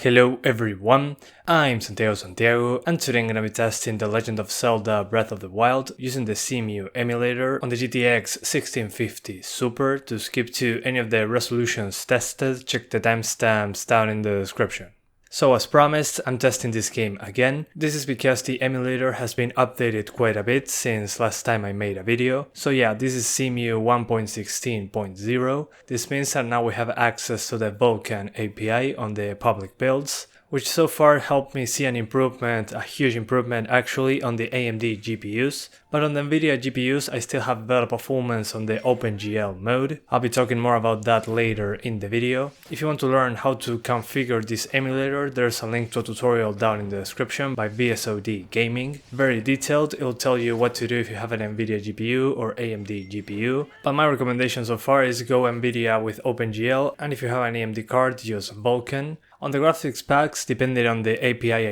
Hello everyone, I'm Santiago, and today I'm gonna be testing The Legend of Zelda Breath of the Wild using the CEMU emulator on the GTX 1650 Super. To skip to any of the resolutions tested, check the timestamps down in the description. So as promised, I'm testing this game again. This is because the emulator has been updated quite a bit since last time I made a video. So yeah, this is CEMU 1.16.0. This means that now we have access to the Vulkan API on the public builds, which so far helped me see an improvement, a huge improvement actually, on the AMD GPUs. But on the NVIDIA GPUs, I still have better performance on the OpenGL mode. I'll be talking more about that later in the video. If you want to learn how to configure this emulator, there's a link to a tutorial down in the description by VSOD Gaming. Very detailed, it'll tell you what to do if you have an NVIDIA GPU or AMD GPU. But my recommendation so far is go NVIDIA with OpenGL, and if you have an AMD card, use Vulkan. On the graphics packs, depending on the API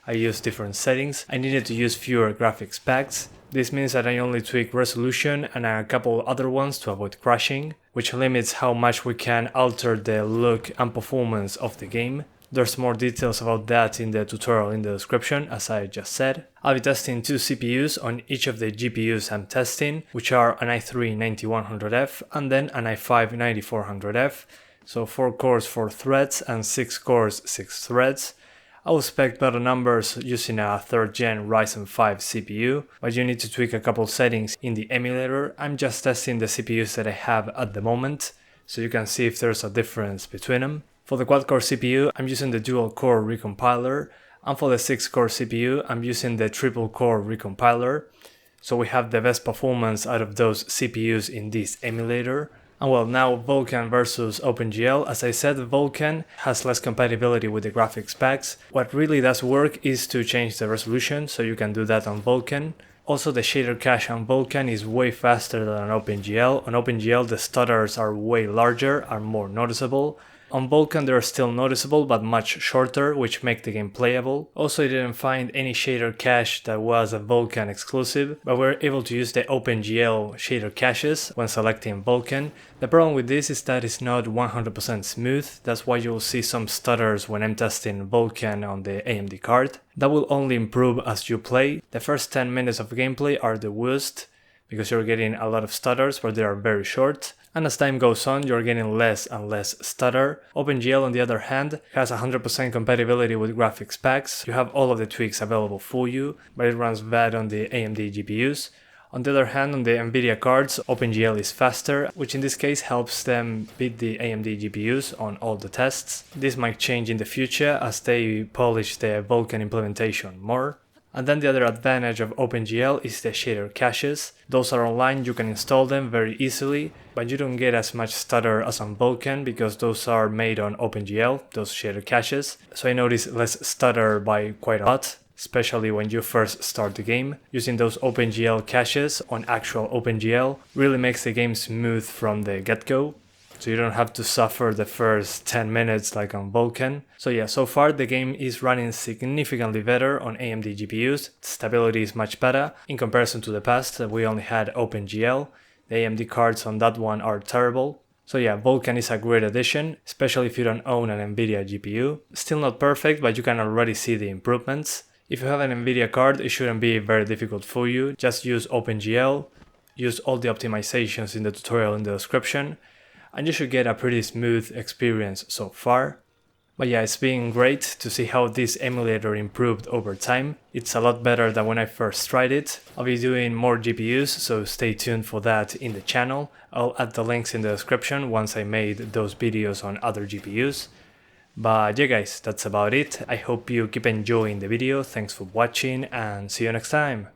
I used different settings. I needed to use fewer graphics packs. This means that I only tweak resolution and a couple other ones to avoid crashing, which limits how much we can alter the look and performance of the game. There's more details about that in the tutorial in the description, as I just said. I'll be testing two CPUs on each of the GPUs I'm testing, which are an i3-9100F and then an i5-9400F. So 4 cores 4 threads and 6 cores 6 threads. I will expect better numbers using a 3rd gen Ryzen 5 CPU, but you need to tweak a couple settings in the emulator. I'm just testing the CPUs that I have at the moment, so you can see if there's a difference between them. For the quad core CPU, I'm using the dual core recompiler, and for the 6 core CPU, I'm using the triple core recompiler. So we have the best performance out of those CPUs in this emulator. And well, now Vulkan versus OpenGL. As I said, Vulkan has less compatibility with the graphics packs. What really does work is to change the resolution, so you can do that on Vulkan. Also, the shader cache on Vulkan is way faster than on OpenGL. On OpenGL, the stutters are way larger, are more noticeable. On Vulkan, they're still noticeable, but much shorter, which make the game playable. Also, I didn't find any shader cache that was a Vulkan exclusive, but we're able to use the OpenGL shader caches when selecting Vulkan. The problem with this is that it's not 100% smooth. That's why you'll see some stutters when I'm testing Vulkan on the AMD card. That will only improve as you play. The first 10 minutes of gameplay are the worst, because you're getting a lot of stutters, but they are very short. And as time goes on, you're getting less and less stutter. OpenGL, on the other hand, has 100% compatibility with graphics packs. You have all of the tweaks available for you, but it runs bad on the AMD GPUs. On the other hand, on the NVIDIA cards, OpenGL is faster, which in this case helps them beat the AMD GPUs on all the tests. This might change in the future as they polish the Vulkan implementation more. And then the other advantage of OpenGL is the shader caches. Those are online, you can install them very easily, but you don't get as much stutter as on Vulkan because those are made on OpenGL, those shader caches. So I notice less stutter by quite a lot, especially when you first start the game. Using those OpenGL caches on actual OpenGL really makes the game smooth from the get-go. So you don't have to suffer the first 10 minutes like on Vulkan. So yeah, so far the game is running significantly better on AMD GPUs. Stability is much better in comparison to the past. We only had OpenGL. The AMD cards on that one are terrible. So yeah, Vulkan is a great addition, especially if you don't own an NVIDIA GPU. Still not perfect, but you can already see the improvements. If you have an NVIDIA card, it shouldn't be very difficult for you. Just use OpenGL, use all the optimizations in the tutorial in the description, and you should get a pretty smooth experience so far. But yeah, it's been great to see how this emulator improved over time. It's a lot better than when I first tried it. I'll be doing more GPUs, so stay tuned for that in the channel. I'll add the links in the description once I made those videos on other GPUs. But yeah guys, that's about it. I hope you keep enjoying the video. Thanks for watching and see you next time.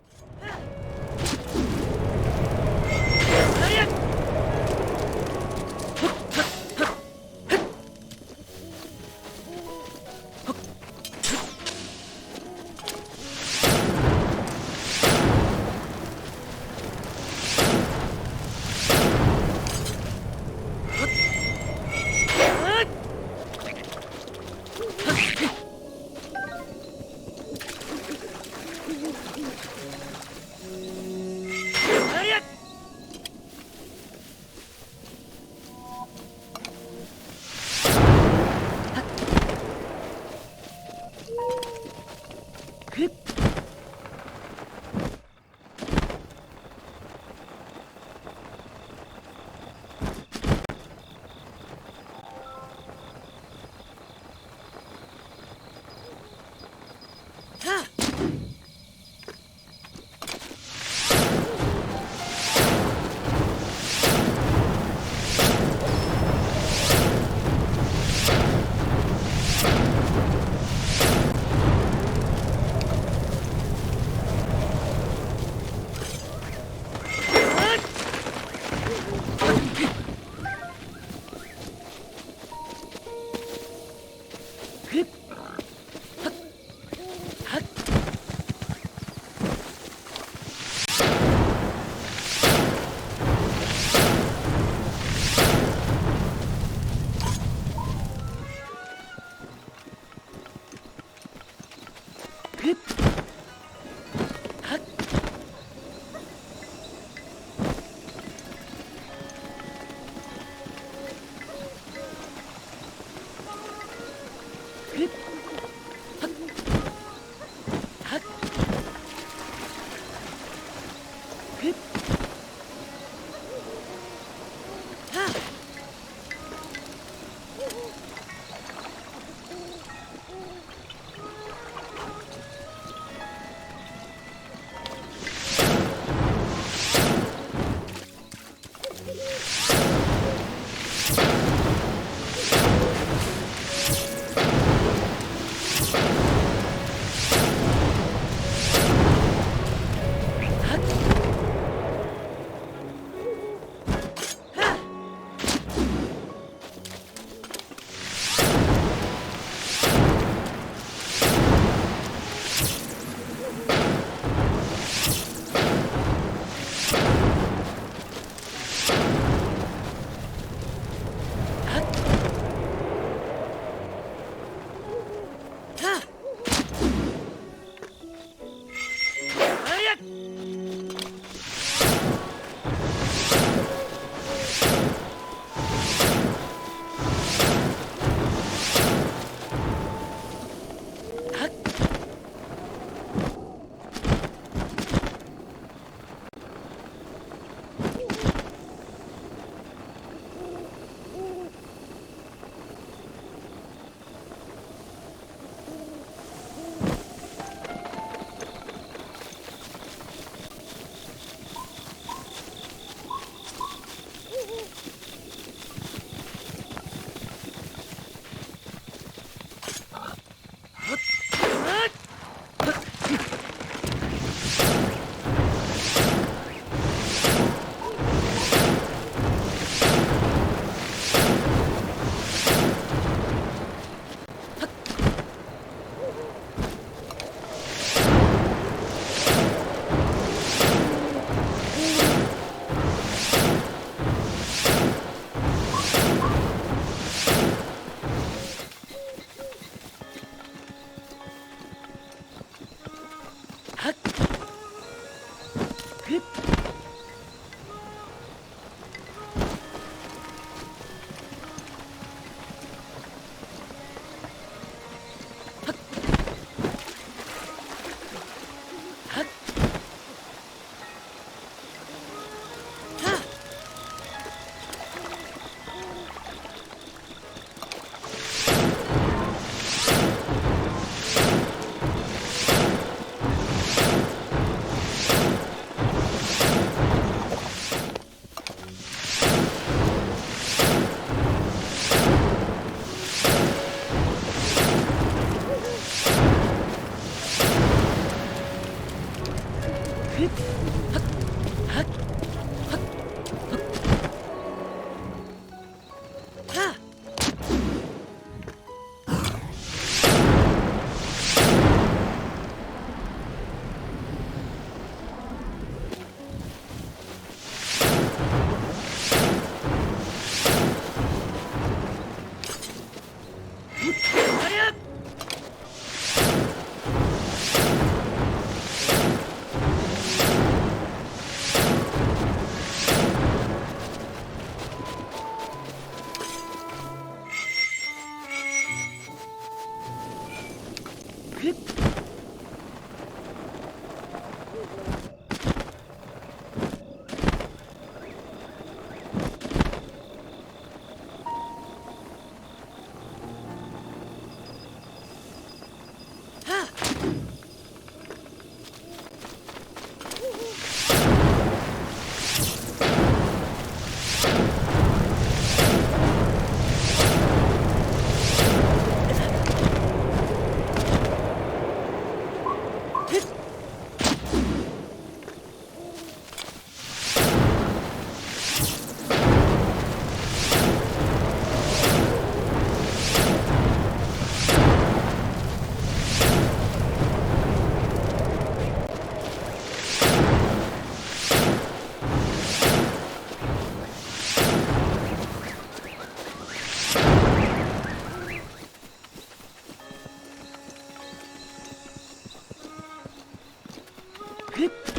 Hit!